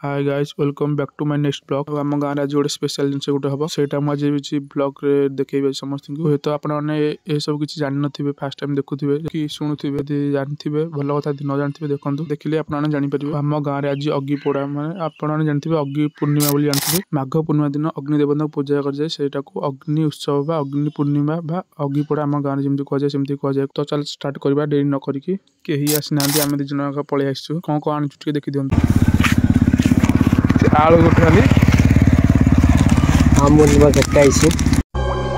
Hi guys welcome back to my next blog. आम गाँव आज गोटे स्पेशल जिन गोटे हम से आज ब्लॉग रे देखेबे समस्त को तो आपने ये सब किसी जान थे फास्ट टाइम देखुए कि शुणुवे जानते भल कथा न जानते देखो देखिले आपने जानीपर आम गाँव आज अग्नि पोड़ा मैंने आपने जानते अग्नि पूर्णिमा बोली जानते माघ पूर्णिमा दिन अग्नि देवता पूजा कराए से अग्नि उत्सव अग्नि पूर्णिमा अग्नि पोड़ा आम गाँव में जमी कहुए कहुए तो चल स्टार्ट करवा डेरी न करी कहीं आसना आम दीज पलि आसू कौन कौन आनी देखी दिखाँ आलू गोटे खाली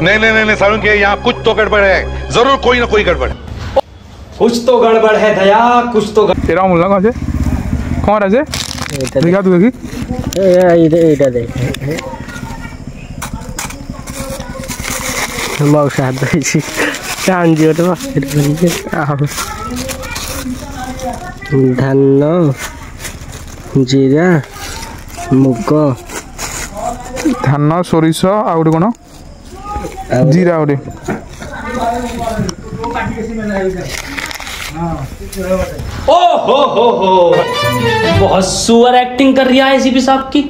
नहीं सारुण के यहाँ कुछ तो गड़बड़ है, जरूर कोई ना कोई गड़बड़ है। कुछ तो गड़बड़ है दया, कुछ तो तेरा मुल्ला कौन से कौन राजे दिखा तू देखी एटा दे मौसा दइसी कांजी तो धान जीरा मुग धान सोरिष आ गोटे कौन जीरा गोटे ओ हो बहुत सुअर एक्टिंग कर रहा है सीपी साहब की।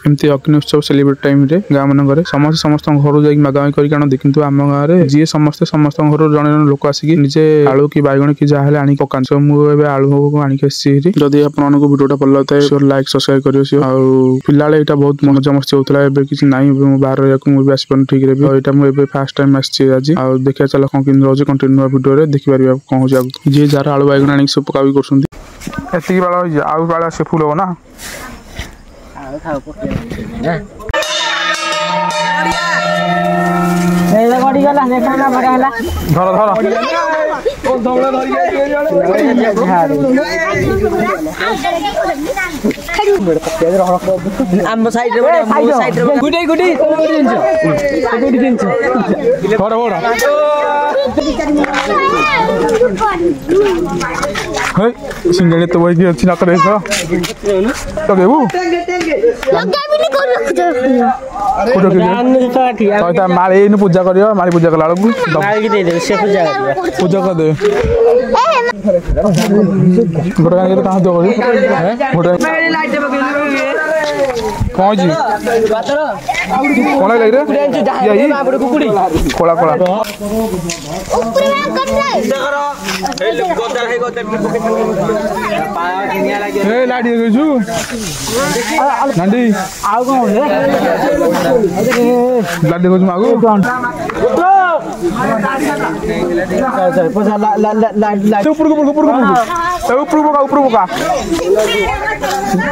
एमती अग्नि उत्सव सेलिब्रेट टाइम रे गाँव मान समस्त घर जाकि मागामी करके किंतु आम गाँव में जी समस्त घर जन जन लोक आसिक निजे आलू कि बैगण कि जहाँ आनी पकान मुझे आलू आनिक जदि आपको वीडियोटा भल लगता है लाइक सब्सक्राइब कर पिला यहाँ बहुत मजा मस्ती होता है किसी ना बाहर रहा मुझे आसपार ठीक है यहाँ मुझे फास्ट टाइम आसी आज देखिए चल कौन कि रोज कंटिन्यू वीडियो देखिपार कौन हो जी जार आलू बैगण आनिक सब पका भी कर बाड़ आउ बाड़ से फुल हो ना सिंगड़ी तो वही अच्छी नाक माली पूजा कर माली पूजा कला पूजा कर दे कौन जी कौन लगे कोला कोला लाठी नांडी लाठी मागू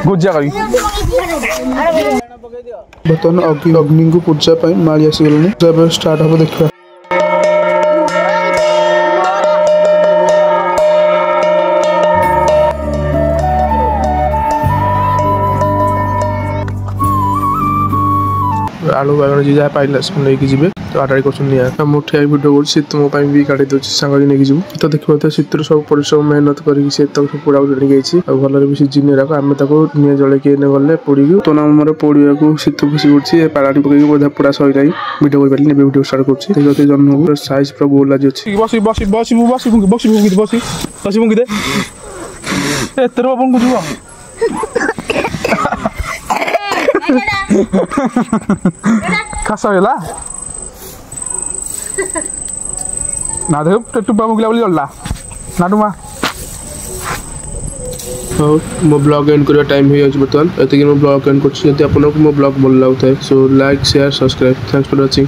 गुजा करी बर्तमान अग्नि को पूजा माली आसीगल स्टार्ट हम देखा आलू बैगण जी जहाँ पाइला लेकिन जी तो आटाड़ी कर मुठिया भिडियो कर शीत मो भी काटी दूसरी सांग नहीं जी तो देखिए तो शीतर सब परिश्रम मेहनत कर सब पोड़ा जाणी भल भी सीझी आम नि जलैकी गले पोड़ी तो नाम पोड़ा को शीत खुशी कर पानी पकड़ बोधा पोड़ा सही ना भिडियो कर पारे भिडियो स्टार्ट कर जन्म साइज पूरा गोल आज अच्छी बस बस बस बस बस बस बस मुंगी दे एतर बाबन को जुआ खास है ना देख टुपा मुगला बोली जल्ला ना टुमा हाँ मो ब्लॉग एंड करने टाइम हो बर्तमान ये ब्लॉग एंड कर मो ब्लॉग भल लगता है so like share subscribe thanks for watching.